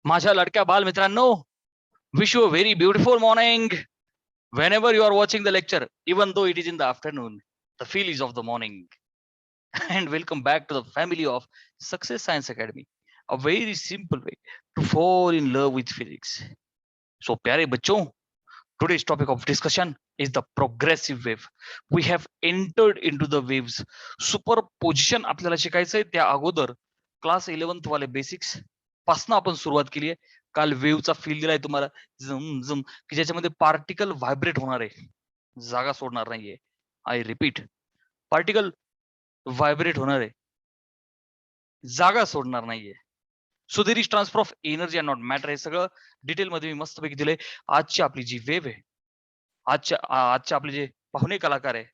माझ्या लाडक्या बालमित्रांनो, wish you a very beautiful morning whenever you are watching the lecture, even though it is in the afternoon. The feel is of the morning. And welcome back to the family of Success Science Academy, a very simple way to fall in love with physics. So, प्यारे बच्चों, today's topic of discussion is the progressive wave. We have entered into the waves. Superposition आपल्याला शिकायचंय. त्या अगोदर class 11th वाले basics पासून आपण सुरुवात केली आहे. काल वेव्हचा फील दिलाय तुम्हाला, झुम झुम, की ज्याच्यामध्ये पार्टिकल व्हायब्रेट होणार आहे, जागा सोडणार नाहीये. आय रिपीट, पार्टिकल व्हायब्रेट होणार आहे, जागा सोडणार नाहीये. So there is transfer of energy and not matter. हे सगळं डिटेल मध्ये मी मस्तपैकी दिलंय. आजची आपली जी वेव्ह आहे, आजचे आपले जे पाहुणे कलाकार आहे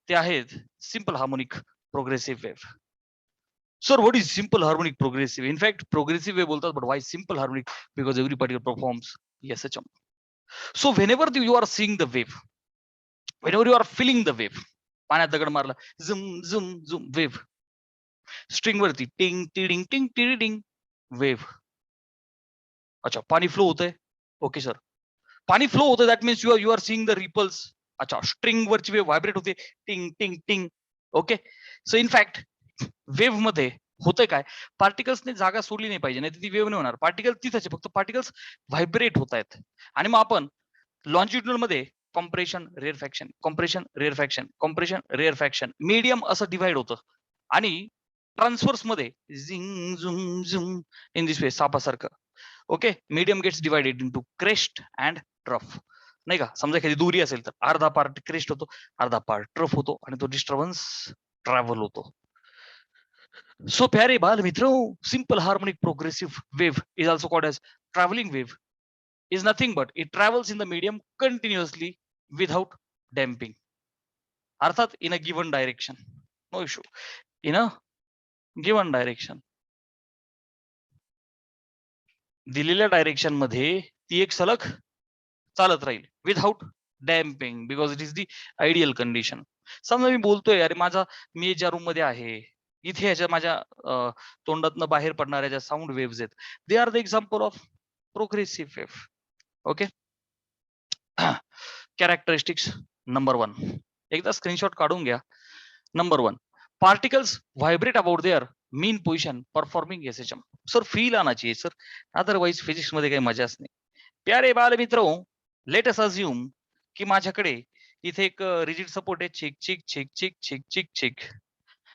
ते आहेत simple harmonic progressive wave. Sir, what is simple harmonic progressive? In fact progressive wave बोलतात, but why simple harmonic? Because every particle performs SHM. So whenever you are seeing the wave, whenever you are feeling the wave, पाण्यात दगड मारला, झुम झुम झुम, wave. String वरती टिंग tiding टिंग टिडिंग, वेव्ह. अच्छा, पाणी फ्लो होतंय. ओके सर, पाणी फ्लो होतं, that means you are seeing the ripples. अच्छा, स्ट्रिंग वरची वेव्ह व्हायब्रेट होते, टिंग टिंग टिंग. ओके, सो इनफॅक्ट वेव्ह मध्ये होतंय काय, पार्टिकल्सने जागा सोडली नाही पाहिजे, नाही ती वेव्ह नाही होणार. पार्टिकल तिथंच, फक्त पार्टिकल्स व्हायब्रेट होत आहेत. आणि मग आपण लॉन्जिट्युडल मध्ये compression, rarefaction, compression, rarefaction, compression, rarefaction, medium असं डिवाइड होतं. आणि ट्रान्सफर्स मध्ये झिंग झुम झुम, इन दिस वे, सापासारखं. Okay, medium gets divided into crest and trough, नाही का? समजा एखादी दुरी असेल तर अर्धा पार्ट क्रेस्ट होतो, अर्धा पार्ट ट्रफ होतो, आणि तो डिस्टर्बन्स ट्रॅव्हल होतो. सो प्यारे बाल मित्रों, simple harmonic progressive wave is also called as travelling wave. Is nothing but it travels in the medium continuously without damping. अर्थात in a given direction, no issue, in a given direction. दिलेल्या direction मध्ये ती एक सलग चालत राहील without damping, because it is the ideal condition. समजा मी बोलतोय, अरे मी ज्या रूम मध्ये आहे, इथे ह्याच्या माझ्या तोंडातनं बाहेर पडणाऱ्या ज्या साऊंड वेव्स आहेत, they are the example of progressive wave. Okay, characteristics number 1, एकदा स्क्रीनशॉट काढून घ्या. Number 1, particles vibrate about their mean position performing SHM. Sir feel आना चाहिए सर, अदरवाइज फिजिक्स मध्ये काही मजाच नाही. प्यारे बाल मित्रों, लेट अस अज्युम की माझ्याकडे इथे एक रिजिड सपोर्ट आहे, चिक चिक चिक चिक चिक चिक चिक,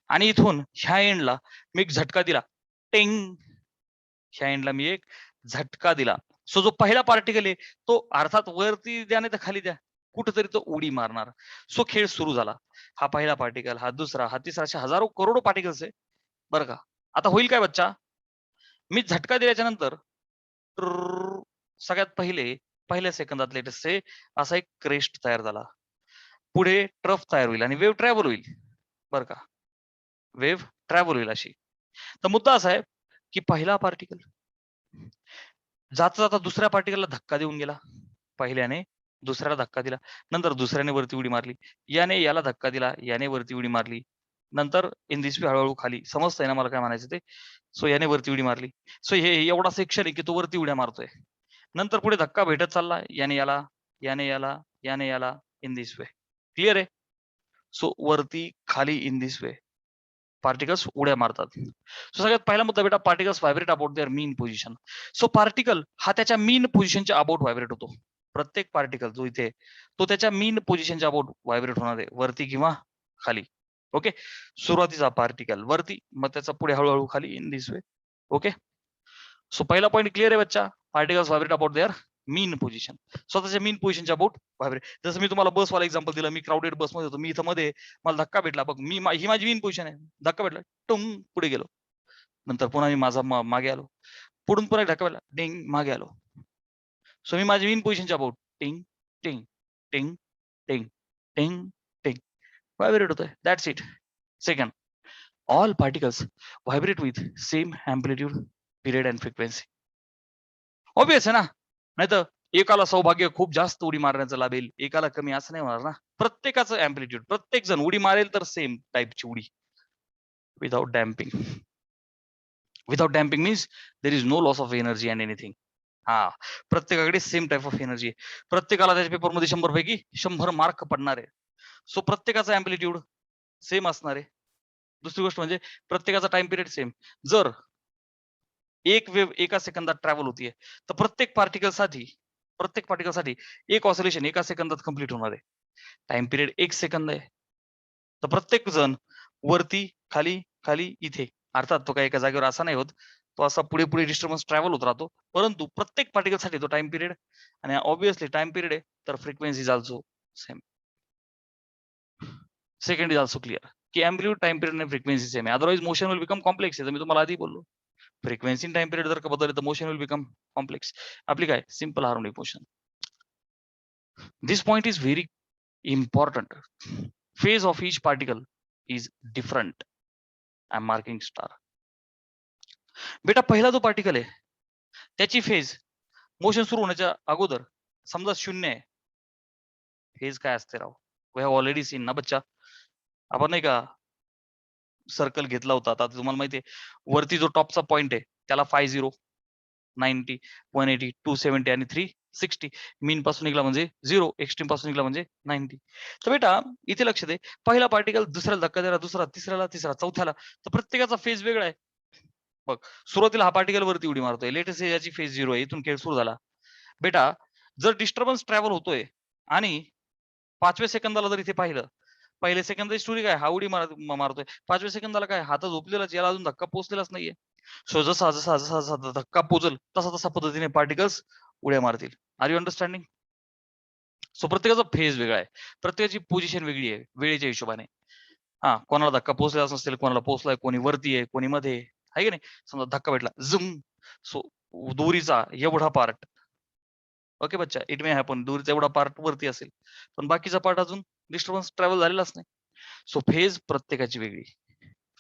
आणि इथून ह्या एंडला मी एक झटका दिला, टेंग. ह्या एंडला मी एक झटका दिला. सो जो पहिला पार्टिकल आहे तो अर्थात वरती द्या नाही तर खाली द्या, कुठेतरी तो उडी मारणार. सो खेळ सुरू झाला. हा पहिला पार्टिकल, हा दुसरा, हा तिसरा, अशा हजारो करोडो पार्टिकल्स आहे बरं का. आता होईल काय बच्चा, मी झटका दिल्याच्या नंतर सगळ्यात पहिल्या सेकंदात लेटेस्ट से असा एक क्रेस्ट तयार झाला, पुढे ट्रफ तयार होईल आणि वेव्ह ट्रॅव्हल होईल बरं का, वेव्ह ट्रॅव्हल होईल अशी. तर मुद्दा असा आहे की पहिला पार्टिकल जाता जाता दुसऱ्या पार्टिकलला धक्का देऊन गेला, पहिल्याने दुसऱ्याला धक्का दिला, नंतर दुसऱ्याने वरती उडी मारली, याने याला धक्का दिला, याने वरती उडी मारली, नंतर इन दिस वे हळूहळू खाली. समजतंय ना मला काय म्हणायचं ते? सो याने वरती उडी मारली. सो हे एवढा सेक्शन आहे की तो वरती उड्या मारतोय. नंतर पुढे धक्का भेटत चालला, याने याला, याने याला, याने याला, इन दिस वे. क्लिअर आहे? सो वरती खाली इन दिस वे पार्टिकल्स उड्या मारतात. सो सगळ्यात पहिला मुद्दा बेटा, particles vibrate about their mean position. So particle हा त्याच्या मीन पोझिशनच्या अबाउट व्हायब्रेट होतो. प्रत्येक पार्टिकल जो इथे तो त्याच्या मीन पोझिशनच्या अबाउट व्हायब्रेट होणार आहे, वरती किंवा खाली. ओके, सुरुवातीचा पार्टिकल वरती, मग त्याचा पुढे हळूहळू खाली, in this way. Okay, so पहिला पॉईंट क्लिअर आहे बच्चा, particles vibrate about their mean position, स्वतःच्या मीन पोझिशनच्या अबाउट व्हायब्रेट. जसं मी तुम्हाला बसवाला एक्झाम्पल दिलं, मी क्राऊडेड बसमध्ये होतो, मी इथं मध्ये मला धक्का भेटला, बघ ही माझी मीन पोझिशन आहे, धक्का भेटला, टुंग पुढे गेलो, नंतर पुन्हा मी माझा मागे आलो, पुढून पुन्हा धक्का भेटला, टिंग मागे आलो. सो मी माझी मीन पोझिशनच्या अबाउट टिंग टिंग टिंग टिंग टिंग टिंग व्हायब्रेट होतोय, that's it. Second, all particles vibrate with same amplitude, period and frequency. Obvious आहे ना, नाही तर एकाला सौभाग्य खूप जास्त उडी मारण्याचं लाभेल, एकाला कमी, असं नाही होणार ना. प्रत्येकाचं अँप्लिट्यूड, प्रत्येक जण उडी मारेल तर सेम टाईपची उडी, without damping. Without damping means there is no loss of energy and anything. हा, प्रत्येकाकडे सेम टाईप ऑफ एनर्जी आहे. प्रत्येकाला त्याच्या पेपरमध्ये 100 पैकी 100 मार्क पडणार आहे. सो प्रत्येकाचा अँप्लिट्यूड सेम असणार आहे. दुसरी गोष्ट म्हणजे प्रत्येकाचा टाइम पिरियड सेम. जर एक वेव्ह एका सेकंदात ट्रॅव्हल होतीये, तर प्रत्येक पार्टिकलसाठी एक ऑसिलेशन एका सेकंदात कंप्लीट होणार आहे. टाइम पिरियड 1 सेकंद आहे. तर प्रत्येक जण वरती, खाली, खाली, इथे. अर्थात तो काही एका जागेवर असा नाही होत. तो असा पुढे डिस्टर्बन्स ट्रॅव्हल होत राहतो. परंतु प्रत्येक पार्टिकलसाठी तो टाइम पिरियड आणि ऑब्व्हियसली टाइम पिरियड आहे, तर frequency is also same. Second is also clear की एम्प्लिट्यूड, टाइम पिरियड आणि फ्रिक्वेन्सी सेम आहे. Otherwise motion will become complex. मी तुम्हाला आधी बोललो. फ्रिक्वेन्सी टाइम पिरियड जर का बदलले तर मोशन विल बिकम कॉम्प्लेक्स. आपली काय simple harmonic motion. This point is very important. Phase of each particle is different. I'm marking star. बेटा पहिला जो पार्टिकल आहे त्याची फेज मोशन सुरू होण्याच्या अगोदर समजा 0 आहे. फेज काय असते राव? वी हॅव ऑलरेडी सीन ना बच्चा. आपण नाही का सर्कल घेतला होता. आता तुम्हाला माहिती आहे वरती जो टॉपचा पॉइंट आहे त्याला 50, 90, 180, 270 आणि 360. मीन पासून निघाला म्हणजे 0, एक्स्ट्रीम पासून निघाला म्हणजे 90. तर बेटा इथे लक्ष दे, पहिला पार्टिकल दुसऱ्याला धक्का दिला, दुसरा तिसऱ्याला, तिसरा चौथ्याला, तर प्रत्येकाचा फेज वेगळा आहे. बघ सुरुवातीला हा पार्टिकल वरती उडी मारतोय, लेटेस्ट याची फेज 0 आहे, इथून खेळ सुरू झाला. बेटा जर डिस्टर्बन्स ट्रॅव्हल होतोय आणि 5व्या सेकंदाला जर इथे पाहिलं, पहिल्या सेकंदाची स्टोरी काय, हा उडी मारतोय, 5व्या सेकंदाला काय, हा तर झोपलेलाच, याला अजून धक्का पोहोचलेलाच नाहीये. सो जसा जसा जसा जसा धक्का पोचल तसा तसा पद्धतीने पार्टिकल्स उड्या मारतील. Are you understanding? सो प्रत्येकाचा फेज वेगळा आहे, प्रत्येकाची पोझिशन वेगळी आहे वेळेच्या हिशोबाने. हा, कोणाला धक्का पोहोचलेला नसेल, कोणाला पोहोचलाय, कोणी वरती आहे, कोणी मध्ये आहे की नाही. समजा धक्का भेटला झुम, सो दोरीचा एवढा पार्ट, ओके बच्चा, इट मे हॅपन, दोरीचा एवढा पार्ट वरती असेल, पण बाकीचा पार्ट अजून डिस्टर्बन्स ट्रॅव्हल झालेलाच नाही. सो फेज प्रत्येकाची वेगळी,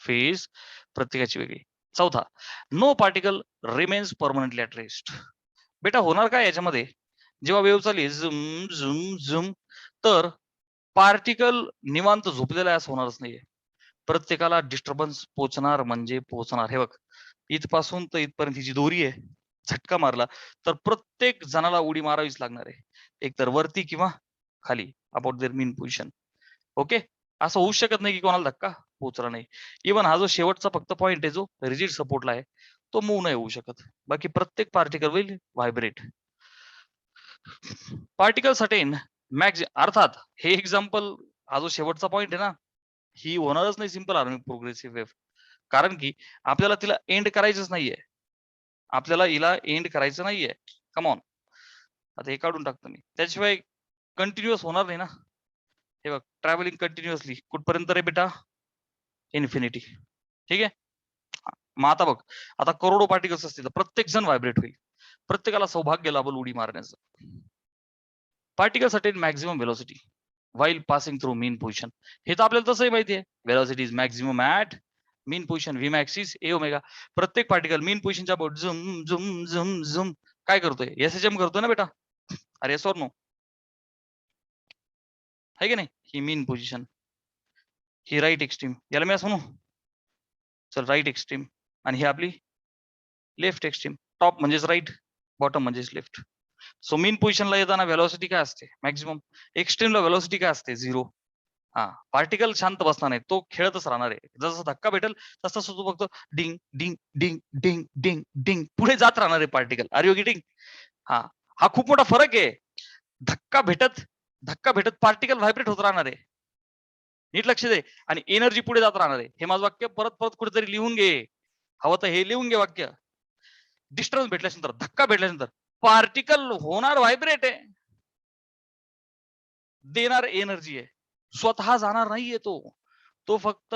फेज प्रत्येकाची वेगळी. चौथा, no particle remains permanently at rest. बेटा होणार काय याच्यामध्ये, जेव्हा वेव्ह चालली झुम झुम झुम, तर पार्टिकल निवांत झोपलेला आहे असं होणारच नाहीये. प्रत्येकाला डिस्टर्बन्स पोहोचणार म्हणजे पोहोचणार. हे बघ, इथपासून तर इथपर्यंत ही जी दोरी आहे, झटका मारला तर प्रत्येक जणाला उडी मारावीच लागणार आहे, एकतर वरती किंवा खाली, about their mean position. Okay, असं होऊ शकत नाही की कोणाला धक्का पोहोचला नाही. इव्हन हा जो शेवटचा फक्त पॉइंट आहे जो रिजिड सपोर्टला आहे, तो मूव्ह नाही होऊ शकत. बाकी प्रत्येक particle will vibrate. Particle certain max, अर्थात हे एक्झाम्पल, हा जो शेवटचा पॉइंट आहे ना, ही होणारच नाही सिंपल हार्मोनिक प्रोग्रेसिव्ह वेव्ह. कारण की आपल्याला तिला एंड करायचंच नाहीये, आपल्याला हिला एंड करायचं नाहीये. कम ऑन, आता हे काढून टाकतो मी, त्याशिवाय कंटिन्युअस होणार नाही ना. हे बघ, ट्रॅव्हलिंग कंटिन्युअसली कुठपर्यंत रे बेटा, इन्फिनिटी. ठीक आहे. मग आता बघ, आता करोडो पार्टिकल्स असतील तर प्रत्येक जण व्हायब्रेट होईल, प्रत्येकाला सौभाग्य लाभल उडी मारण्याचं. Particle certain maximum velocity while passing through mean position. हे तर आपल्याला तसंही माहिती आहे, velocity is maximum at mean position, Vmax is a omega. प्रत्येक पार्टिकल मीन पोझिशनच्या अबाउट झुम झुम झुम झुम काय करतोय, SHM करतोय ना बेटा. अरे येस ऑर नो, आहे की नाही. ही मीन पोझिशन, ही राईट एक्स्ट्रीम, याला मी असं म्हणू, चल राईट एक्स्ट्रीम, आणि ही आपली लेफ्ट एक्स्ट्रीम. टॉप म्हणजेच राईट, बॉटम म्हणजेच लेफ्ट. सो मीन पोझिशनला येताना व्हेलॉसिटी काय असते मॅक्झिमम, एक्स्ट्रीमला व्हेलॉसिटी काय असते 0. हा, पार्टिकल शांत बसणार नाही, तो खेळतच राहणार आहे. जसा धक्का भेटेल तसा तो फक्त डिंग डिंग डिंग डिंग डिंग डिंग पुढे जात राहणार आहे पार्टिकल. R you getting? हा, हा खूप मोठा फरक आहे. धक्का भेटत पार्टिकल व्हायब्रेट होत राहणार आहे, नीट लक्ष दे, आणि एनर्जी पुढे जात राहणार आहे. हे माझं वाक्य परत परत कुठेतरी लिहून घे, हवं तर हे लिहून घे वाक्य. डिस्टर्बन्स भेटल्यानंतर, धक्का भेटल्यानंतर पार्टिकल होणार व्हायब्रेट आहे, देणार एनर्जी आहे, स्वतः जाणार नाहीये तो फक्त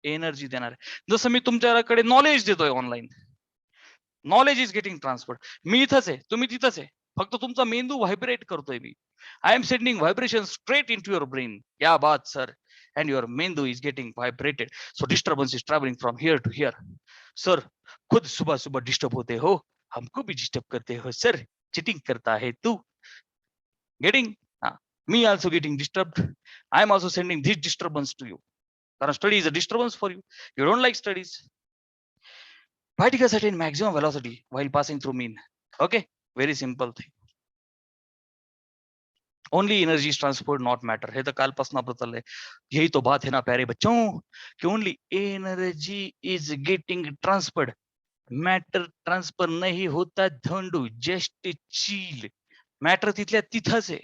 एनर्जी देणार आहे. जसं मी तुमच्याकडे नॉलेज देतोय online, knowledge is getting transferred. मी इथंच आहे, तुम्ही तिथंच आहे, फक्त तुमचा मेंदू व्हायब्रेट करतोय मी. I am sending vibration straight into your brain. या बात सर, and your मेंदू is getting vibrated, so disturbance is traveling from here to here. Sir खुद सुबह सुबह डिस्टर्ब होते हो, हमको भी डिस्टर्ब करते हो सर, चिटिंग करता है तू. Getting? Me also getting disturbed. I am also sending this disturbance to you. कारण study is a disturbance for you. You don't like studies. Particles attain maximum velocity while passing through mean. Okay, very simple thing. Only energy is transferred, not matter. हे तर कालपासून आपलं चाललंय. यही तो बात है ना प्यारे बच्चों कि only energy is getting transferred. Matter transfer नहीं होता धंडू, just chill. Matter तिथल्या तिथंच आहे.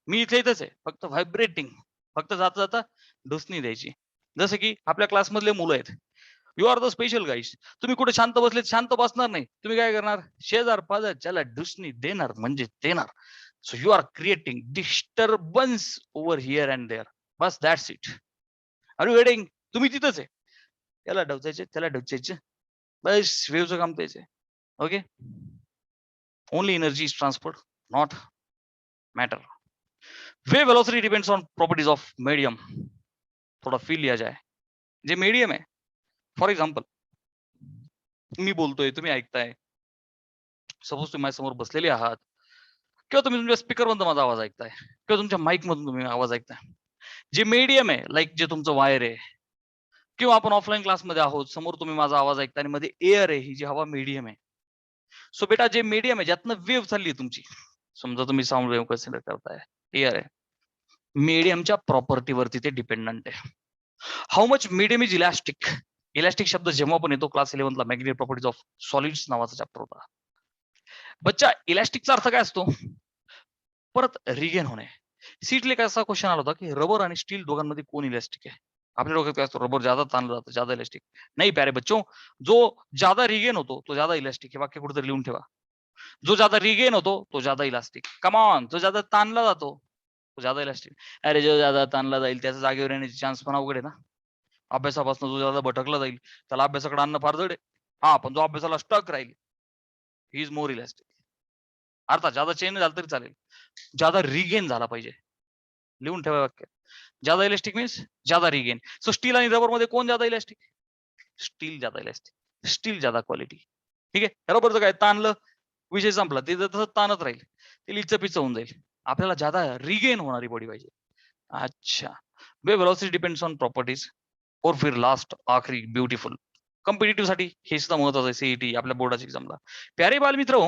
मी इथल्या इथंच आहे, फक्त व्हायब्रेटिंग. फक्त जाता जाता डुसणी द्यायची. जसं की आपल्या क्लासमधले मुलं आहेत. You are the special guys. तुम्ही कुठे शांत बसलेत, शांत बसणार नाही. तुम्ही काय करणार? शेजार पाजार ज्याला डुसणी देणार म्हणजे देणार. So you are creating disturbance over here and there. बस that's it. Are you waiting? तुम्ही तिथंच आहे. त्याला डवचायचे, त्याला डवचायचे. बस वेव्हचं काम तेच आहे. Okay, only energy is transferred, not matter. Wave velocity depends on properties of medium. थोड़ा फील लिया जाए. जे मीडियम आहे, फॉर एक्झाम्पल मी बोलतोय, तुम्ही ऐकताय. सपोज तुम्ही माझ्या समोर बसलेले आहात किंवा तुम्ही तुमच्या स्पीकर मधून माझा आवाज ऐकताय किंवा तुमच्या माईक मधून तुम्ही आवाज ऐकताय. जे मीडियम आहे, लाईक जे तुमचं वायर आहे किंवा आपण ऑफलाईन क्लासमध्ये आहोत, समोर तुम्ही माझा आवाज ऐकताय आणि मध्ये एअर आहे, ही जी हवा मीडियम आहे. सो बेटा जे मीडियम आहे, ज्यातनं वेव्ह चालली आहे तुमची, समजा तुम्ही साऊंड वेव्ह कन्सिडर करताय, एअर आहे. मीडियमच्या प्रॉपर्टीवरती ते डिपेंडंट आहे. How much medium is elastic. Elastic शब्द जेव्हा पण येतो क्लास 11 ला मॅग्नेटिक प्रॉपर्टीज ऑफ सॉलिड्स नावाचा चॅप्टर होता. बच्चा इलास्टिकचा अर्थ काय असतो? परत रिगेन होणे. सीटले कसा क्वेश्चन आला होता की रबर आणि स्टील दोघांमध्ये कोण इलास्टिक आहे? आपल्या डोक्यात काय असतो? रबर ज्यादा ताणलं जातं, ज्यादा इलास्टिक. नाही प्यारे बच्चों, जो ज्यादा रिगेन होतो तो ज्यादा इलास्टिक. हे वाक्य कुठेतरी लिहून ठेवा. जो ज्यादा रिगेन होतो तो ज्यादा इलास्टिक. Come on. जो ज्यादा ताणला जातो तो ज्यादा इलास्टिक. अरे जो ज्यादा ताणला जाईल त्याचा जागेवर येण्याची चान्स पण अवघड आहे ना. अभ्यासापासून जो ज्यादा भटकला जाईल त्याला अभ्यासाकडे आणणं फार जड आहे. हा, पण जो अभ्यासाला स्टक राहील ही इज मोर इलास्टिक. अर्थात ज्यादा चेंज झाला तरी चालेल, ज्यादा रिगेन झाला पाहिजे. लिहून ठेवा वाक्य. ज्यादा इलास्टिक मीन्स ज्यादा रिगेन. सो स्टील आणि रबर मध्ये कोण ज्यादा इलास्टिक? स्टील ज्यादा इलास्टिक. स्टील ज्यादा क्वालिटी. ठीक आहे. रबरचं काय, ताणलं विषय संपला, ते तसं ताणत राहील, ते लिच्च पिच्च होऊन जाईल. आपल्याला ज्यादा रिगेन होणारी बॉडी पाहिजे. अच्छा. Wave velocity depends on properties. और फिर लास्ट आखरी ब्युटिफुल. कॉम्पिटिटिव्ह साठी हे सुद्धा महत्वाचं आहे. सीईटी आपल्या बोर्डाच्या एक्झामला. प्यारे बालमित्र,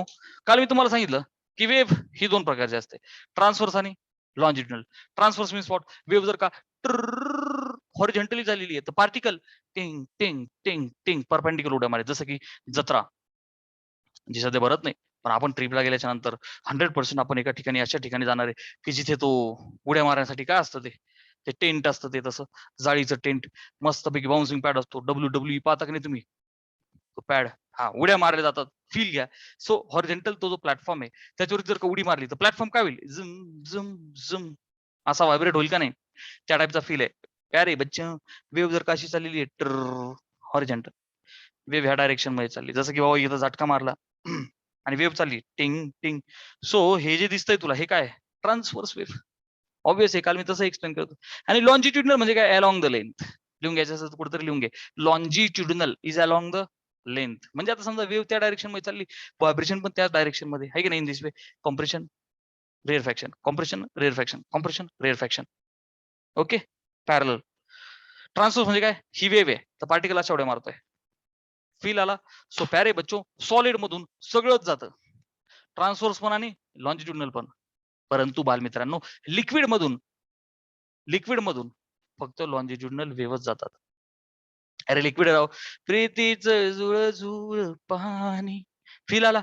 काल मी तुम्हाला सांगितलं की वेव्ह ही दोन प्रकारची असते, ट्रान्सव्हर्स आणि longitudinal. Transverse means what? Wave जर का हॉरिझॉन्टली झालेली आहे तर पार्टिकल टिंग टिंग टिंग टिंग परपेंडिक्युलर उड्या मारे. जसं की जत्रा जी सध्या भरत नाही, पण आपण ट्रिपला गेल्याच्या नंतर 100% आपण एका ठिकाणी अशा ठिकाणी जाणार आहे की जिथे तो उड्या मारण्यासाठी काय असतं, ते टेंट असतं, ते तसं जाळीचं टेंट, मस्तपैकी बाउन्सिंग पॅड असतो. WWE पाहता की नाही तुम्ही? तो पॅड, हा, उड्या मारल्या जातात, फील घ्या. सो हॉरिझॉन्टल तो जो प्लॅटफॉर्म आहे त्याच्यावर जर का उडी मारली तर प्लॅटफॉर्म काय होईल? झुम झुम झुम असा व्हायब्रेट होईल का नाही? त्या टाईपचा फील आहे. अरे बच्चा, वेव्ह जर का अशी चाललेली आहे हॉरिझॉन्टल, वेव्ह ह्या डायरेक्शन मध्ये चालली, जसं की बाबा इथं झटका मारला आणि वेव्ह चालली टिंग टिंग. सो हे जे दिसतंय तुला, हे काय? Transverse wave. ऑब्विस आहे, काल मी तसं एक्सप्लेन करतो. आणि लॉन्जिट्युडनल म्हणजे काय? Along the length. लिहून घ्यायचं असेल तर कुठेतरी लिहून घे. Longitudinal is along the length. म्हणजे आता समजा वेव्ह त्या डायरेक्शन मध्ये चालली, व्हायब्रेशन पण त्याच डायरेक्शन मध्ये आहे की नाही? In this way. Compression, rarefaction, compression, rarefaction, compression, rarefaction. Okay, parallel. Transverse म्हणजे काय? ही वेव्ह आहे तर पार्टिकल अशा उड्या मारतोय. फील आला? सो प्यारे बच्चो, सॉलिड मधून सगळंच जातं, ट्रान्सव्हर्स पण आणि लॉन्जिट्युडनल पण. परंतु बालमित्रांनो, लिक्विड मधून फक्त लॉन्जिट्युडनल वेव्हच जातात. अरे लिक्विड राव, प्रीतीचं जुळ जुळ पाणी. फील आला?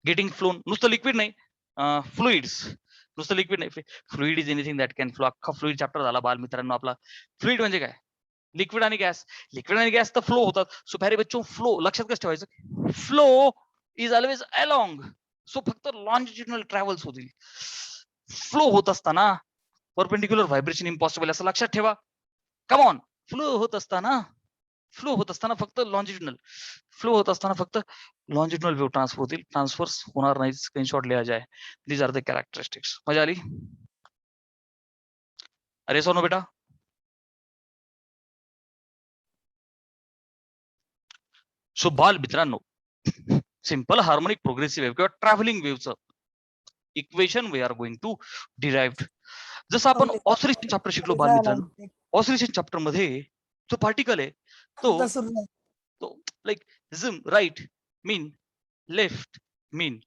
Getting phloem. नुसतं लिक्विड नाही, फ्लुइड्स. नुसतं लिक्विड नाही, fluid is anything that can flow. अख्खा फ्लुइड चॅप्टर झाला बालमित्रांनो आपला. फ्लुइड म्हणजे काय? लिक्विड आणि गॅस. लिक्विड आणि गॅस तर फ्लो होतात. सो प्यारे बच्चो, फ्लो लक्षात कसं ठेवायचं? Flow is always along. So फक्त लॉन्जिट्युडनल ट्रॅव्हल्स होतील. फ्लो होत असताना परपेंडिक्युलर व्हायब्रेशन इम्पॉसिबल, असं लक्षात ठेवा. Come on. फ्लो होत असताना फक्त लॉन्जिट्युडनल, फ्लो होत असताना फक्त लॉन्जिट्युडनल वेव्ह ट्रान्सफर होतील, ट्रान्सफर्स होणार नाही. स्क्रीनशॉट लिहा जाए. These are the characteristics. मजा आली? अरे सोनो बेटा, सो बाल मित्रांनो, सिंपल हार्मोनिक प्रोग्रेसिव्ह वेव्ह किंवा ट्रॅव्हलिंग वेव्हचं equation we are going to derive. जसं आपण ऑसिलेशन चॅप्टर शिकलो बालमित्रांनो, ऑसिलेशन चॅप्टर मध्ये जो पार्टिकल आहे तो लाईक झिम राईट, मीन लेफ्ट, मीन,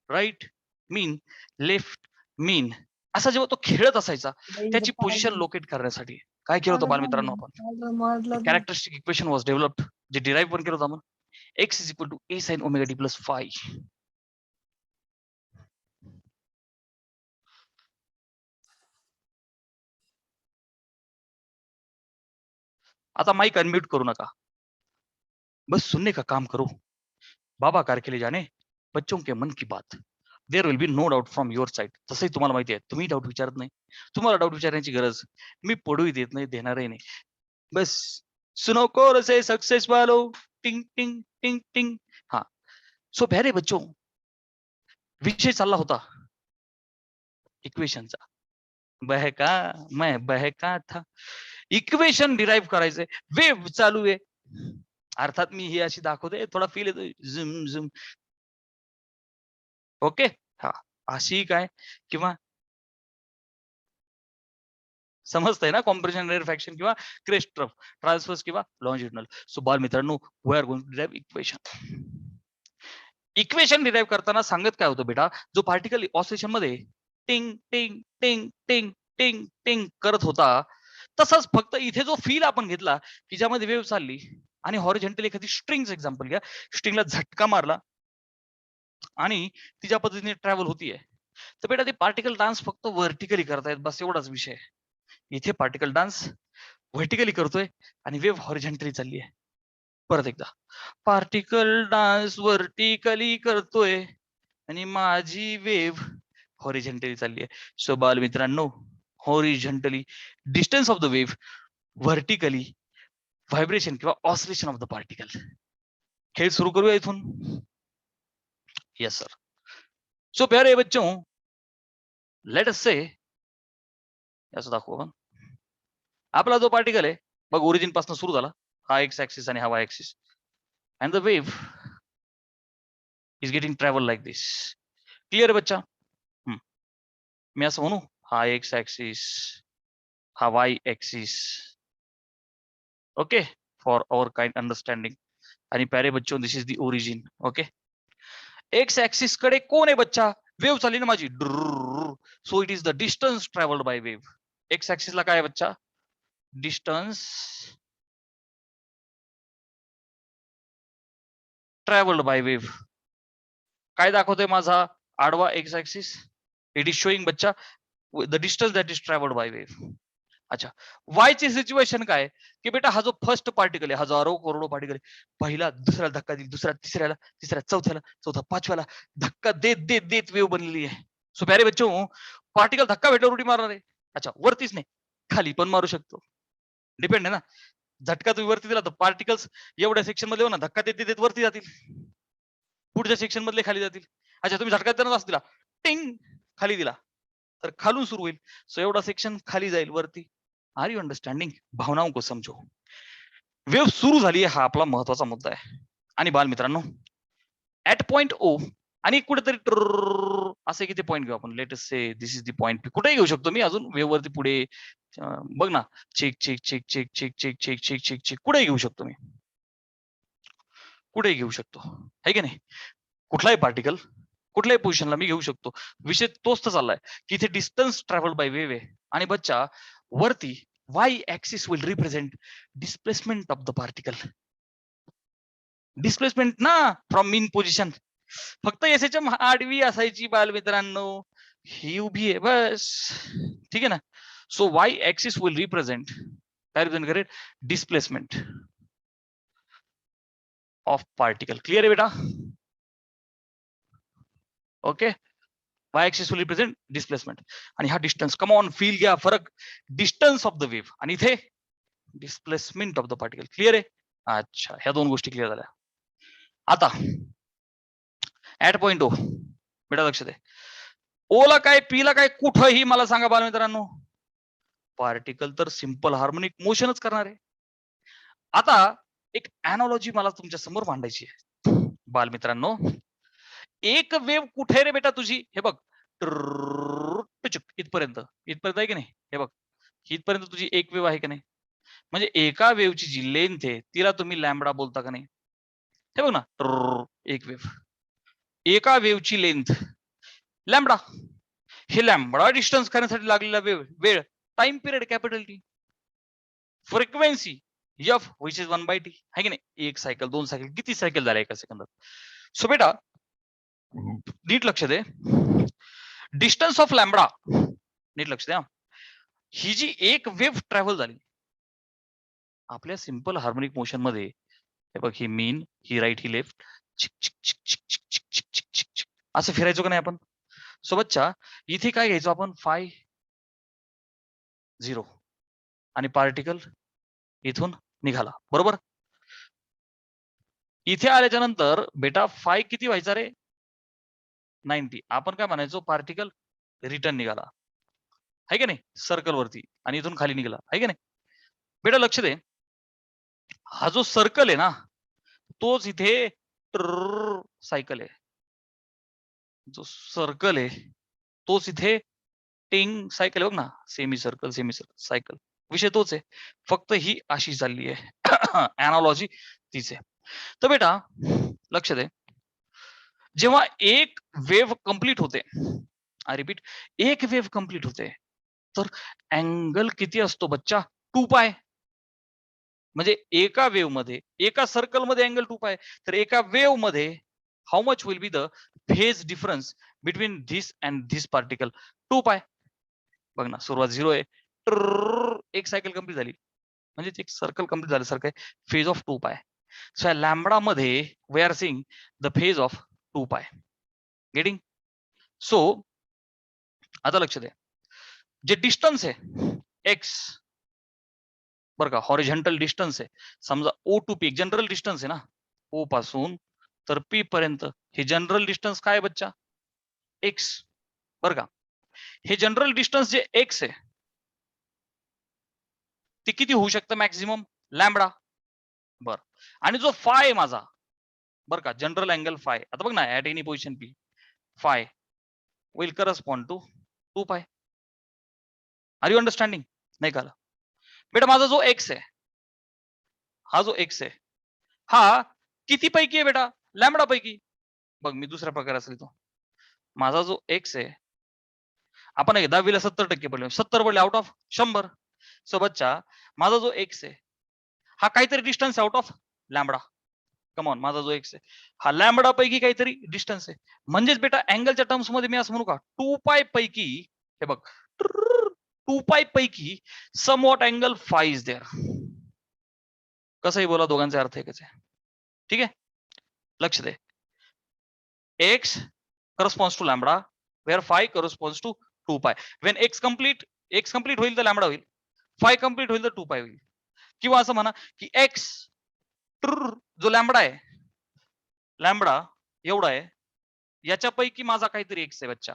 राईट मीन, लेफ्ट मीन, असा जेव्हा तो खेळत असायचा त्याची पोझिशन लोकेट करण्यासाठी काय केलं होतं बालमित्रांनो आपण कॅरेक्टरिस्टिक इक्वेशन वॉज डेव्हलप्ड, जे डिराईव्ह पण केलं होतं आपण. x is equal to a sin omega t plus phi. आता माइक अनम्यूट करू नका, बस सुनने का काम करो. बाबा कारकेले जाने बच्चों के मन की बात. There will be no doubt from your side. तसंही तुम्हाला माहिती आहे, तुम्ही डाऊट विचारत नाही, तुम्हाला डाऊट विचारण्याची गरज मी पडूही देत नाही, देणारही नाही. बस सुनो कोर से सक्सेस वालो, टिंग टिंग टिंग टिंग. हा, सो प्यारे बच्चों, विषय चालला होता इक्वेशनचा. बहका मैं बहका था. इक्वेशन डिराईव्ह करायचंय, वेव्ह चालू आहे. अर्थात मी ही अशी दाखवते, थोडा फील येतोय झुम झुम. ओके, हा अशी काय किंवा समजतंय ना, कॉम्प्रेशन रेअरफॅक्शन किंवा क्रेस्ट ट्रान्सफर्स किंवा लॉन्जिट्युडनल. सो बाल मित्रांनो, we are going to derive equation. Equation derive करताना सांगत काय होतं बेटा, जो पार्टिकल ऑसिलेशन मध्ये टिंग टिंग टिंग टिंग टिंग टिंग करत होता, तसंच फक्त इथे जो फील आपण घेतला की ज्यामध्ये वेव्ह चालली आणि हॉरिझॉन्टल एखादी स्ट्रिंगचं एक्झाम्पल घ्या, स्ट्रिंगला झटका मारला आणि ती ज्या पद्धतीने ट्रॅव्हल होतीये, तर बेटा ते पार्टिकल डान्स फक्त व्हर्टिकली करतायत, बस एवढाच विषय. इथे पार्टिकल डान्स व्हर्टिकली करतोय आणि वेव्ह हॉरिझॉन्टली चालली आहे. परत एकदा, पार्टिकल डान्स व्हर्टिकली करतोय आणि माझी वेव्ह हॉरिझॉन्टली चालली आहे. सो बाल मित्रांनो, horizontally distance of the wave, vertically vibration किंवा ऑसिलेशन ऑफ द पार्टिकल. खेळ सुरू करूया इथून. Yes sir. सो प्यारे बच्चों, लेट अस से, असं दाखवू आपण. आपला जो पार्टिकल आहे बघ, ओरिजिन पासून सुरू झाला, हा एक्स ऍक्सिस आणि हा Y axis, and the wave is getting travel like this. Clear बच्चा? मी असं म्हणू, हा एक्स ऍक्सिस, हा Y axis. Okay, for our kind understanding. आणि प्यारे बच्चों, this is the origin. Okay, X axis कडे कोण आहे बच्चा? वेव्ह चालली ना माझी. So it is the distance travelled by wave. X axis ला काय आहे बच्चा? Distance travelled by wave. काय दाखवतोय माझा आडवा x axis? It is showing बच्चा the distance that is travelled by wave. अच्छा, वाय ची सिच्युएशन काय की बेटा, हा जो फर्स्ट पार्टिकल आहे, हजारो करोडो पार्टिकल आहे, पहिला दुसऱ्याला धक्का देईल, दुसऱ्या तिसऱ्याला, तिसऱ्या चौथ्याला, चौथा पाचव्याला धक्का देत देत देत वेव्ह बनलेली आहे. सो प्यारे बच्चों, पार्टिकल धक्का भेटल्यावर उडी मारणार आहे. अच्छा, वरतीच नाही, खाली पण मारू शकतो. डिपेंड आहे ना. झटका तुम्ही वरती दिला तर पार्टिकल्स एवढ्या सेक्शन मध्ये हो ना, धक्का देत देत वरती जातील, पुढच्या सेक्शन मधले खाली जातील. अच्छा, तुम्ही झटका देताना दिला, टिंग खाली दिला, तर खालून सुरू होईल. सो एवढा सेक्शन खाली जाईल, वरती. Are you understanding? भावनाओं को समजो. वेव्ह सुरू झाली आहे, हा आपला महत्वाचा मुद्दा आहे. आणि बाल मित्रांनो, ऍट पॉइंट ओ आणि कुठेतरी असे किती पॉइंट घेऊ आपण. Let us say this is the point P. कुठेही घेऊ शकतो मी, अजून वेव्ह वरती पुढे बघ ना, check check check check check check check check check check कुठेही घेऊ शकतो मी, कुठेही घेऊ शकतो, है की नाही? कुठलाही पार्टिकल कुठल्याही पोझिशनला मी घेऊ शकतो. विषय तोच तर चाललाय की इथे डिस्टन्स ट्रॅव्हल बाय वेव्ह आहे आणि बच्चा वरती Y axis will represent displacement of the particle. Displacement ना, फ्रॉम मीन पोझिशन. फक्त एसएचएम आडवी असायची बाल मित्रांनो, ही उभी आहे बस. ठीक आहे ना. So Y axis will represent, काय रिप्रेझेंट करेल? Displacement of particle. क्लिअर आहे बेटा? Okay, Y axis will represent displacement. आणि हा डिस्टन्स, कम ऑन फील घ्या फरक, डिस्टन्स ऑफ द वेव्ह आणि इथे displacement of the particle. Clear आहे? अच्छा, ह्या दोन गोष्टी क्लिअर झाल्या. आता ऍट पॉइंट ओ, बेटा लक्ष दे, ओला काय पीला काय कुठंही मला सांगा बाल मित्रांनो, पार्टिकल तर सिंपल हार्मोनिक मोशनच करणार आहे. आता एक अॅनॉलॉजी मला तुमच्या समोर मांडायची आहे बाल मित्रांनो. एक वेव्ह कुठे रे बेटा तुझी? हे बघ, इथपर्यंत, इथपर्यंत आहे की नाही? हे बघ, इथपर्यंत तुझी एक वेव्ह आहे की नाही? म्हणजे एका वेव्हची जी लेंथ आहे तिला तुम्ही लॅम्बडा बोलता का नाही? हे बघ ना, एक वेव्ह. एका वेव्हची लेंथ लॅम्बडा, हे लॅम्बडा डिस्टन्स करण्यासाठी लागलेला वेळ time period capital T, frequency F which is 1/t आहे की नाही. एक सायकल, दोन सायकल, किती सायकल झाल्या एका सेकंदात. सो बेटा नीट लक्ष दे, डिस्टन्स ऑफ लॅम्बडा, नीट लक्ष द्या, ही जी एक वेव्ह ट्रॅव्हल झाली आपल्या सिंपल हार्मोनिक मोशन मध्ये, हे बघ, ही मीन, ही राईट, ही लेफ्ट, असं फिरायचो का नाही आपण. सो बच्चा इथे काय घ्यायचो आपण, फाय 0 आणि पार्टिकल इथून निघाला, बरोबर. इथे आल्याच्या नंतर बेटा फाय किती व्हायचा रे, 90. आपण काय म्हणायचो, पार्टिकल रिटर्न निघाला, आहे की नाही, सर्कल वरती, आणि इथून खाली निघाला, आहे की नाही. बेटा लक्ष दे, हा जो सर्कल आहे ना, तोच इथे सायकल आहे. जो सर्कल आहे तोच इथे टिंग सायकल आहे, बघ ना, सेमी सर्कल सायकल, विषय तोच आहे, फक्त ही अशी चालली आहे. अनालॉजी तीच आहे. तर बेटा लक्ष दे, जेव्हा एक वेव्ह कंप्लीट होते, आय रिपीट, एक वेव्ह कंप्लीट होते, तर अँगल किती असतो बच्चा, 2π. म्हणजे एका वेव्ह मध्ये, एका सर्कल मध्ये अँगल 2π, तर एका वेव्ह मध्ये how much will be the phase difference between this and this particle, 2π. बघ ना, सुरुवात 0 आहे, एक सायकल कंप्लीट झाली, म्हणजे एक सर्कल कंप्लीट झाल्यासारखं आहे, फेज ऑफ 2π. सो या लॅम्बडा मध्ये we are seeing the phase of 2π. Getting. So आता लक्ष द्या, जे डिस्टन्स आहे एक्स, बरं का, हॉरिझॉन्टल डिस्टन्स आहे, समजा O to P, general distance आहे ना, ओ पासून तर पी पर्यंत, हे जनरल डिस्टन्स काय आहे बच्चा, एक्स, बरं का. हे जनरल डिस्टन्स जे एक्स आहे ते किती होऊ शकतं मॅक्झिमम, लॅम्बडा. बर, आणि जो फाय आहे माझा, बरं का, जनरल अँगल फाय, आता बघ ना, at any position P, phi will correspond to 2π. Are you understanding, नाही का बेटा. माझा जो एक्स आहे, हा जो एक्स आहे, हा किती पैकी आहे बेटा, लॅम्बडा पैकी. बघ, मी दुसऱ्या प्रकारे असं लिहितो, माझा जो एक्स आहे, आपण 10वीला 70% पडले, 70 पडले आउट ऑफ 100. सो बच्चा माझा जो एक्स आहे हा काहीतरी distance out of lambda. Come on, माझा जो एक्स आहे हा लॅम्बडा पैकी काहीतरी डिस्टन्स आहे. म्हणजेच बेटा अँगलच्या टर्म्स मध्ये मी असं म्हणू का, 2π पैकी, हे बघ, 2π पैकी some what angle phi is there. कसंही बोला, दोघांचे अर्थ एकच आहे, ठीक आहे. लक्ष दे, x corresponds to lambda, where phi corresponds to 2π. When x complete होईल तर लॅम्बडा होईल, फाय कंप्लीट होईल तर 2π होईल. किंवा असं म्हणा की एक्स जो लॅम्बडा आहे, लॅम्बडा एवढा आहे, याच्यापैकी माझा काहीतरी एक्स आहे बच्चा,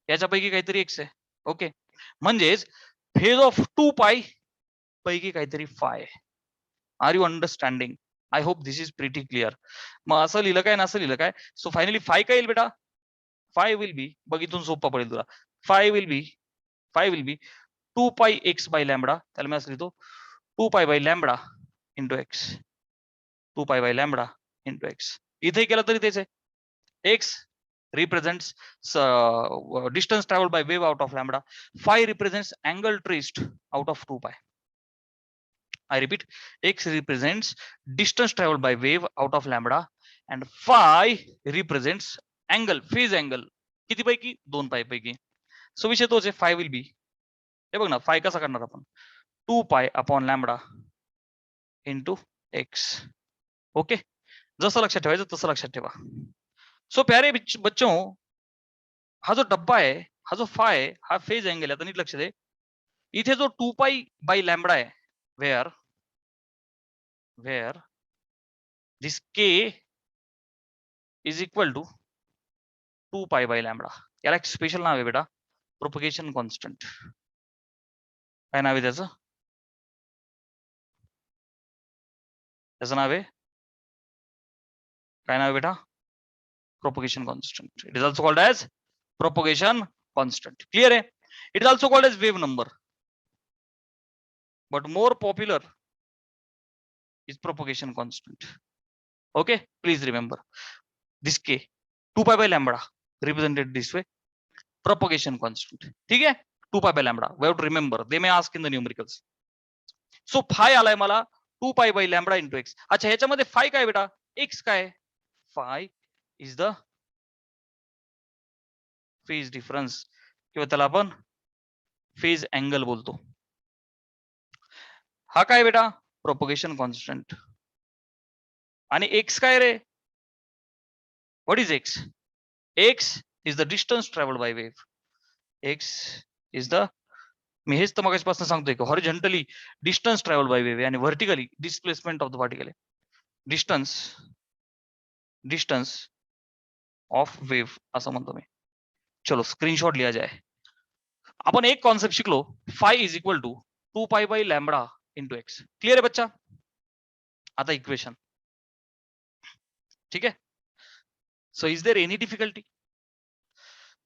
याच्यापैकी काहीतरी एक्स आहे, ओके. म्हणजेच फेज ऑफ 2π पैकी काहीतरी phi. Are you understanding, I hope this is pretty clear. मग असं लिहिलं काय ना, असं लिहिलं काय, सो फायनली फाय काय येईल बेटा, फाय विल बी, बघ इथून सोपा पडेल तुला, phi will be 2π x by lambda, त्याला मी असं लिहितो 2π by lambda into x, 2π by lambda into x. इथे केलं तरी तेच आहे, x represents distance traveled by wave out of lambda, phi represents angle traced out of 2π. I repeat, x represents distance traveled by wave out of lambda and phi represents angle, phase angle, किती पैकी, 2π पैकी. So विषय तोच आहे, five will बी, हे बघ ना, five कसा करणार आपण, 2π upon lambda into x. Okay, जसं लक्षात ठेवायचं तसं लक्षात ठेवा. सो प्यारे बच्चों, हा जो डब्बा आहे, हा जो फाय आहे, हा फेज अँगल आहे. आता नीट लक्ष दे, इथे जो 2π बाय लॅम्बडा आहे, where this k is equal to 2π by lambda. याला एक स्पेशल नाव आहे बेटा, प्रोपगेशन कॉन्स्टंट. काय नाव आहे त्याचं, त्याचं नाव आहे, काय नाव आहे बेटा, propagation constant. It is also called as propagation constant. Clear आहे. It is also called as wave number, but more popular is propagation constant. Okay, please remember this K. 2 pi by lambda represented this way, propagation constant. ठीक आहे, 2 pi by lambda. We have to remember, they may ask in the numericals. So phi आलाय मला 2 pi by lambda into x. अच्छा, ह्याच्यामध्ये phi काय बेटा, x काय, phi is the phase difference किंवा त्याला आपण फेज अँगल बोलतो. हा काय बेटा, प्रोपगेशन कॉन्स्टंट. आणि एक्स काय रे, what is x, x is the distance travelled by wave. X is the, मी हेच तर मगाचपासून सांगतोय की horizontally distance travelled by wave आणि vertically displacement of the particle आहे. डिस्टन्स ऑफ वेव्ह असं म्हणतो मी. चलो स्क्रीनशॉट लिया जाए. आपण एक कॉन्सेप्ट शिकलो, phi is equal to 2 pi by lambda into x. Clear आहे बच्चा. आता इक्वेशन, ठीक आहे. So is there any difficulty.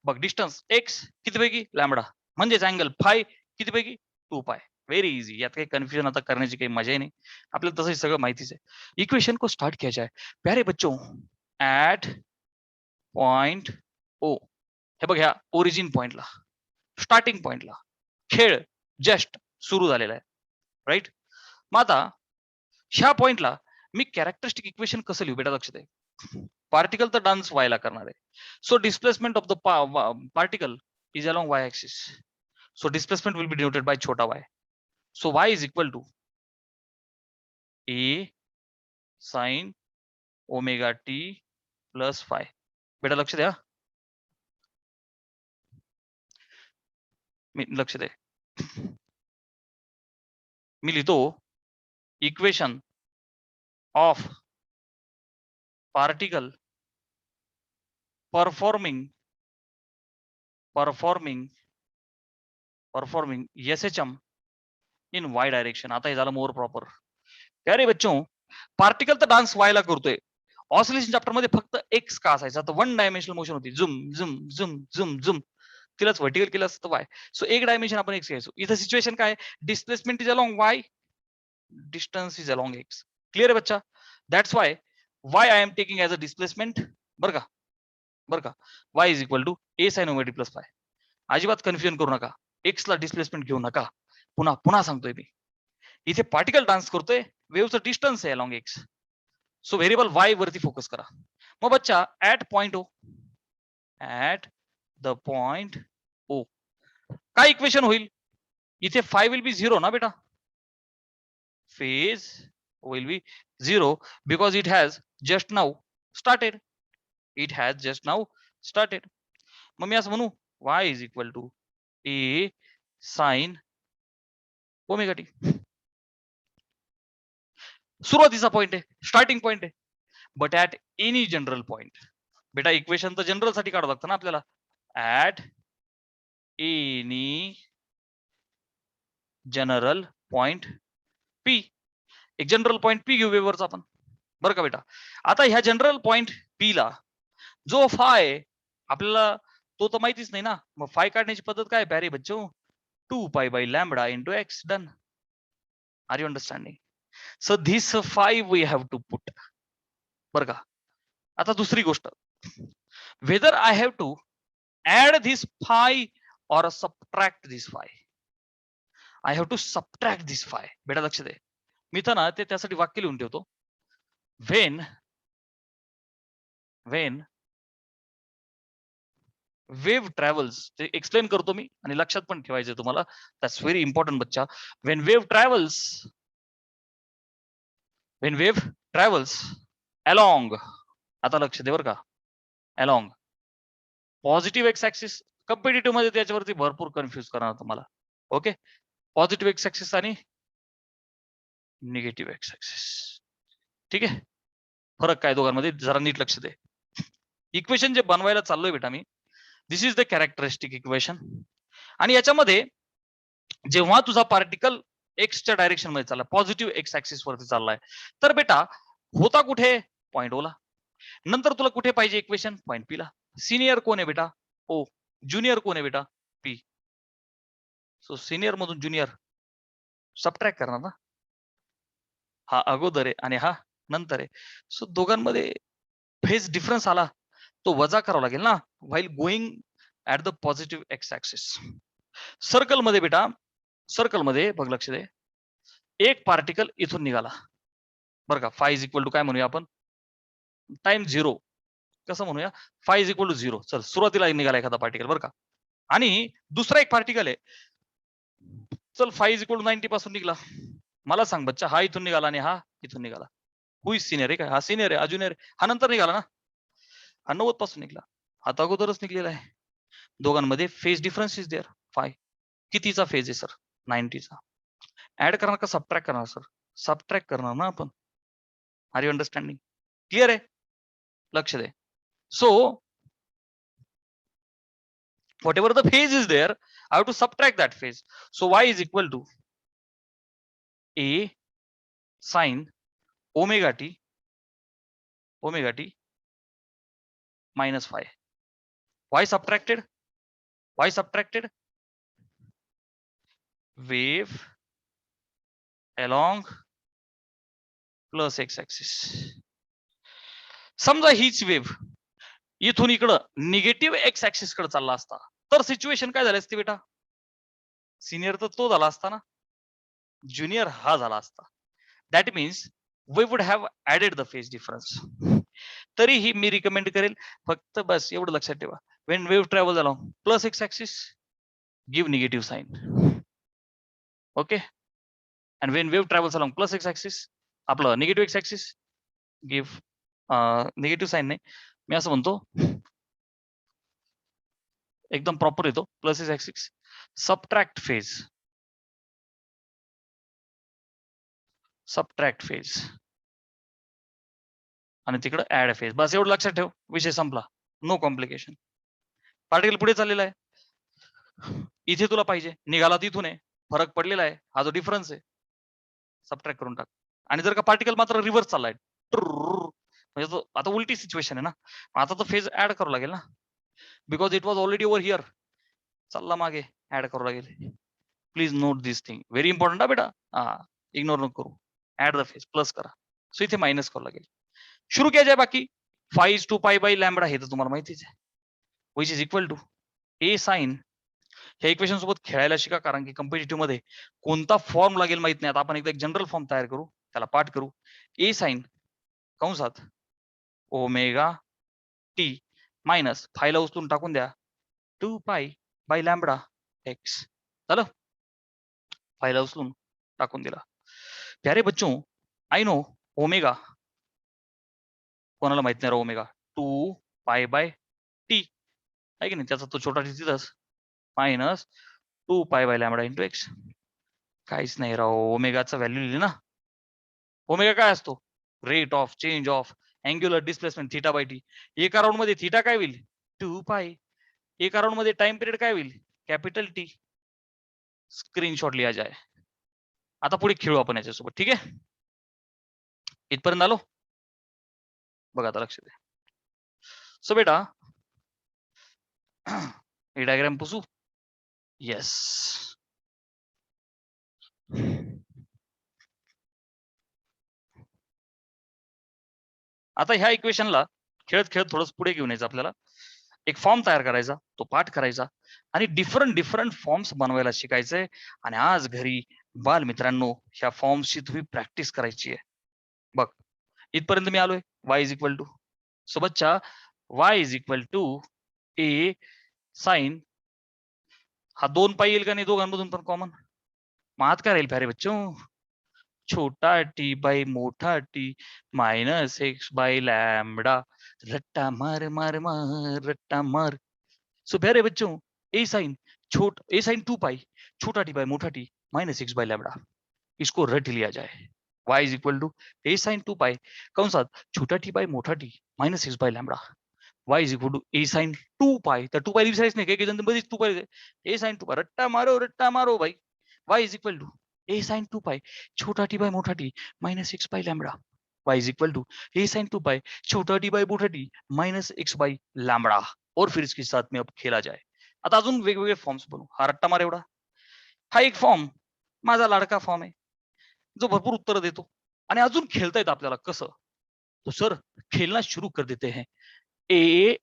बघ, डिस्टन्स एक्स किती पैकी लॅम्बडा, म्हणजेच अँगल फाय किती पैकी 2 पाय. व्हेरी इझी, यात काही कन्फ्युजन आता करण्याची काही मजा नाही, आपल्याला तसं सगळं माहितीच आहे. इक्वेशन को स्टार्ट किया जाए. प्यारे बच्चों, ऍट पॉइंट ओ, हे बघ ह्या ओरिजिन पॉइंटला, स्टार्टिंग पॉइंटला खेळ जस्ट सुरू झालेला आहे, राईट. मग आता ह्या पॉइंटला मी कॅरेक्टरिस्टिक इक्वेशन कसं लिहू बेटा, लक्षात आहे. पार्टिकल तर डान्स वायला करणार आहे. So displacement of the particle is along y axis. So displacement will be denoted by छोटा y. So y is equal to A sine omega t plus phi. बेटा लक्ष द्या, मी लक्ष दे, मी लिहितो equation of particle performing SHM in y direction. आता हे झालं मोर प्रॉपर. अरे बच्चों, पार्टिकल तर डान्स वायला करतोय. ऑसिलेशन चॅप्टर मध्ये फक्त एक्स का असायचा, तर वन डायमेन्शनल मोशन होती, झुम झुम झुम झुम झुम, तिलाच व्हर्टिकल केलं असतं वाय. सो एक डायमेन्शन आपण एक्स घ्यायचो. इथं सिच्युएशन काय, displacement is along y, distance is along x. Clear आहे बच्चा. That's y y I am taking as a displacement. बरं का, y is equal to A sine omega t plus phi. अजिबात confusion करू नका, एक्स ला displacement घेऊ नका. पुन्हा सांगतोय मी, इथे पार्टिकल डान्स करतोय, वेव्हचं डिस्टन्स आहे along x. So variable y वरती फोकस करा. मग बच्चा at point O, at the point O काय इक्वेशन होईल, इथे फाय विल बी झिरो ना बेटा, phase will be zero because it has just now started. मग मी असं म्हणू, y is equal to A sine omega t. सुरुवातीचा पॉइंट आहे, स्टार्टिंग पॉइंट आहे. But at any general point, बेटा इक्वेशन तर जनरल साठी काढावं लागतं ना आपल्याला. At any general point P, एक जनरल पॉइंट पी घेऊ वेव्हरचा आपण, बरं का बेटा. आता ह्या जनरल पॉइंट पी ला जो फाय आपल्याला तो तर माहितीच नाही ना, मग फाय काढण्याची पद्धत काय प्यारे बच्चो, 2 pi by lambda into x. Done. Are you understanding? So this phi we have to put. बरं का. आता दुसरी गोष्ट, whether I have to add this phi or subtract this phi. I have to subtract this phi. बेटा लक्ष दे, मी तर ना ते त्यासाठी वाक्य लिहून ठेवतो. वेन वेव्ह ट्रॅव्हल्स, ते एक्सप्लेन करतो मी आणि लक्षात पण ठेवायचं तुम्हाला, दॅट्स व्हेरी इम्पॉर्टंट बच्चा. वेन वेव्ह ट्रॅव्हल्स अलॉंग, आता लक्ष दे बरं का, along positive x axis. Competitive मध्ये त्याच्यावरती भरपूर कन्फ्युज करणार तुम्हाला. ओके, पॉझिटिव्ह एक्स ऍक्सिस आणि निगेटिव्ह एक्स ऍक्सिस. ठीक आहे, फरक काय दोघांमध्ये जरा नीट लक्ष दे. इक्वेशन जे बनवायला चाललोय बेटा मी, दिस इज द कॅरेक्टरिस्टिक इक्वेशन. आणि याच्यामध्ये जेव्हा तुझा पार्टिकल एक्सच्या डायरेक्शन मध्ये चालला, पॉझिटिव्ह एक्स ऍक्सिस वरती चाललाय, तर बेटा होता कुठे, पॉइंट ओला. नंतर तुला कुठे पाहिजे इक्वेशन, पॉइंट पी ला. सिनियर कोण आहे बेटा, ओ. ज्युनियर कोण आहे बेटा, पी. सो सिनियर मधून ज्युनियर सबट्रॅक्ट करणार ना, हा अगोदर आहे आणि हा नंतर आहे. सो दोघांमध्ये फेज डिफरन्स आला तो वजा करावा लागेल ना while going at the positive x axis. Circle मध्ये बेटा, सर्कल मध्ये बघ, लक्ष दे, एक पार्टिकल इथून निघाला बरं का. फाय इज इक्वल टू काय म्हणूया आपण, टाइम 0. कसं म्हणूया, फाय इज इक्वल टू 0. चल, सुरुवातीला निघाला एखादा पार्टिकल बरं का. आणि दुसरा एक पार्टिकल आहे, चल फाय इज इक्वल टू 90 पासून निघाला. मला सांग बच्चा, हा इथून निघाला आणि हा इथून निघाला, हु इज सिनियर आहे? काय हा सिनियर आहे, हा ज्युनियर आहे? हा नंतर निघाला ना, हा 90 पासून निघाला, हा तर अगोदरच निघलेला आहे. दोघांमध्ये phase difference is there. Phi कितीचा फेज आहे सर? 90चा. ऍड करणार का सबट्रॅक्ट करणार सर? सबट्रॅक्ट करणार ना आपण. R you understanding? क्लिअर आहे? लक्ष दे. So whatever the phase is there, I have to subtract that phase. So y is equal to a sin omega t minus phi. Why subtracted? Why subtracted? Wave along plus x axis. समजा हीच wave इथून इकडं negative x axis कडे चालला असता तर situation काय झाली असती बेटा? सिनियर तर तो झाला असता ना, ज्युनियर हा झाला असता. That means we would have added the phase difference. तरीही मी रिकमेंड करेल, फक्त बस एवढं लक्षात ठेवा, when wave travel along plus x axis give negative sine. Okay, and when wave travels along plus x axis, आपलं negative x axis give negative sine. नाही, मी असं म्हणतो, एकदम प्रॉपर येतो, plus x axis subtract phase, subtract phase आणि तिकडे add phase. बस एवढं लक्षात ठेव, विषय संपला. No complication. पार्टिकल पुढे चाललेला आहे, इथे तुला पाहिजे, निघाला तिथून आहे, फरक पडलेला आहे, हा जो डिफरन्स आहे सबट्रॅक्ट करून टाक. आणि जर का पार्टिकल मात्र रिव्हर्स चाललाय, म्हणजे तो आता उलटी सिच्युएशन आहे ना, आता तो फेज ऍड करावं लागेल ना, because it was already over here, चालला मागे, ऍड करावं लागेल. Please note this thing, very important हा बेटा. हा, इग्नोर नको करू. ऍड द फेज, प्लस करा, सो इथे मायनस करावं लागेल. शुरू किया जाए. बाकी 5 टू पाई बाय लॅम्बडा हे तर तुम्हाला माहितीच आहे, which is equal to A sine. ह्या इक्वेशन सोबत खेळायला शिका, कारण की कॉम्पिटिटिव्ह मध्ये कोणता फॉर्म लागेल माहित नाही. आता आपण एकदा एक जनरल फॉर्म तयार करू, त्याला पाठ करू. ए साइन कंसात ओमेगा टी मायनस फायला उचलून टाकून द्या 2 पाई बाय लॅम्बडा एक्स. झालं, फायला उचलून टाकून दिला. प्यारे बच्चों, आई नो ओमेगा, कोणाला माहित नाही ओमेगा, 2 पाय बाय टी आहे की नाही, त्याचा तो छोटा टी तिथंच, minus 2 pi by lambda into x. काहीच नाही राव, ओमेगाचा व्हॅल्यू लिहिली ना. ओमेगा काय असतो? Rate of change of angular displacement theta by T. एका राऊंड मध्ये थीटा काय होईल? 2 पाय. एका राऊंड मध्ये टाइम पिरियड काय होईल? Capital T. स्क्रीनशॉट लिहा जाय. आता पुढे खेळू आपण याच्यासोबत, ठीक आहे? इथपर्यंत आलो बघा, आता लक्ष द्या. सो बेटा, हे डायग्राम पुसू. येस, आता ह्या इक्वेशनला खेळत खेळत थोडंच पुढे घेऊन यायचं आपल्याला. एक फॉर्म तयार करायचा, तो पाठ करायचा आणि डिफरंट फॉर्म्स बनवायला शिकायचंय. आणि आज घरी बालमित्रांनो ह्या फॉर्म्सची तुम्ही प्रॅक्टिस करायची आहे. बघ, इथपर्यंत मी आलोय. y is equal to, so बच्चा y is equal to A sine, हा 2 पाई येईल का नाही दोघांमधून पण कॉमन? मग आत काय राहील प्यारे बच्चों? छोटा टी बाय मोठा t minus x by lambda. रट्टा मार मार मार रट्टा मार. सो प्यारे बच्चों, ए साइन ए साइन 2 पाई छोटा टी बाय मोठा t minus x by lambda, इसको रट लिया जाए. y is equal to A sine 2 pi कंसात छोटा टी बाय मोठा t minus x by lambda. y is equal to A sine 2 pi, तर 2 पाई विसरायच नाही, काही जण बरीच 2 पाई, ए साइन 2 पाई, रट्टा मारो भाई. y is equal to A sine 2 pi छोटा टी बाय मोठा t minus x by lambda. y is equal to A sine 2 pi छोटा टी बाय मोठा t minus x by lambda. और फिर इसके साथ में अब खेला जाए. आता अजून वेगवेगळे फॉर्म्स बनवू. हा रट्टा मार एवढा, हा एक फॉर्म माझा लाडका फॉर्म आहे, जो भरपूर उत्तर देतो. आणि अजून खेळता येतं आपल्याला. कसं? तो सर खेलना शुरू कर देते हैं. ए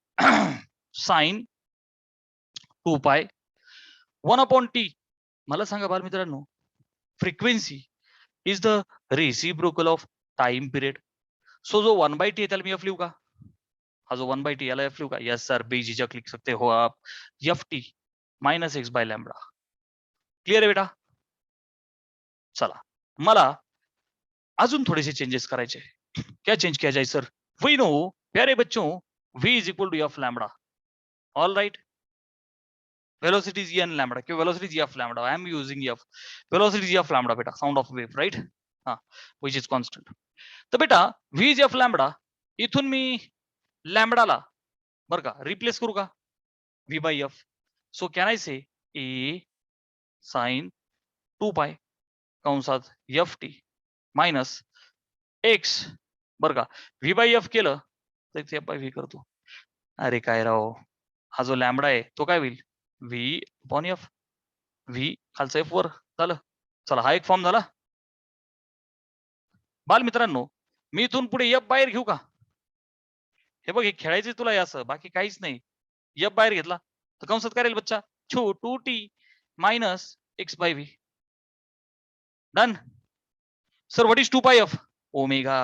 साइन 2 पाय 1/t. मला सांगा बालमित्रांनो, frequency is the reciprocal of time period. So जो 1/t है त्याला मी एफ लिहू का? हा जो 1/t याला एफ लिहू का? यस सर, बेझिझक लिख सकते हो आप. F T minus x by lambda. Clear है बेटा? चला, मला अजून थोडेसे चेंजेस करायचे. क्या चेंज किया जाए सर? वी नो प्यारे बच्चों, v is equal to F lambda. All right, velocity is n lambda. क्यों velocity is f lambda? I am using f. Velocity is f lambda बेटा, sound of wave, right? हाँ, which is constant. तो बेटा v is f lambda. इथून मी लॅम्बडाला बरं का replace करू का? v by f. So can I say a sin 2 pi कंसात ft मायनस x बरं का, v by f केलं तर f by v करतो. अरे काय राव, हा जो लॅम्बडा आहे तो काय होईल? v upon f. v खालचं f वर झालं. चला, हा एक फॉर्म झाला. बाल मित्रांनो, मी इथून पुढे f बाहेर घेऊ का? हे बघ, हे खेळायचे तुला असं, बाकी काहीच नाही. f बाहेर घेतला तर कंसात काय राहील बच्चा? 2t minus x by v. Done. Sir what is 2 pi f? Omega.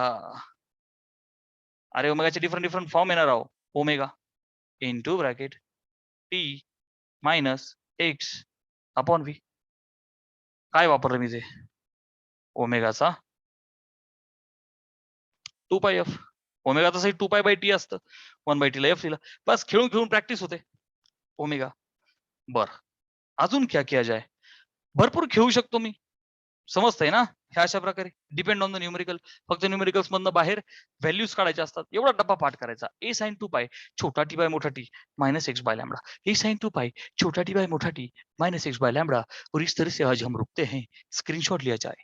अरे ओमेगाचे डिफरंट फॉर्म येणार आहो. Omega into bracket t minus x upon v. काय वापरलं मी ते? ओमेगाचा 2 पाय f. ओमेगा तसंही 2 पाय बाय टी असतं. 1/t ला f लिहिलं. बस खेळून खेळून प्रॅक्टिस होते. ओमेगा. बर, अजून क्या किया जाए? भरपूर खेळू शकतो मी. समजतंय ना? ह्या अशा प्रकारे डिपेंड ऑन द न्यूमेरिकल. फक्त न्यूमेरिकल्स मधनं बाहेर व्हॅल्यूज काढायच्या असतात. एवढा डब्बा पाठ करायचा. a sin 2 पाय छोटा t बाय मोठा t minus x by lambda. a sin 2 pi छोटा t बाय मोठा t minus x by lambda. और इस तरह से आज हम रुकते हैं. स्क्रीनशॉट लिया जाए.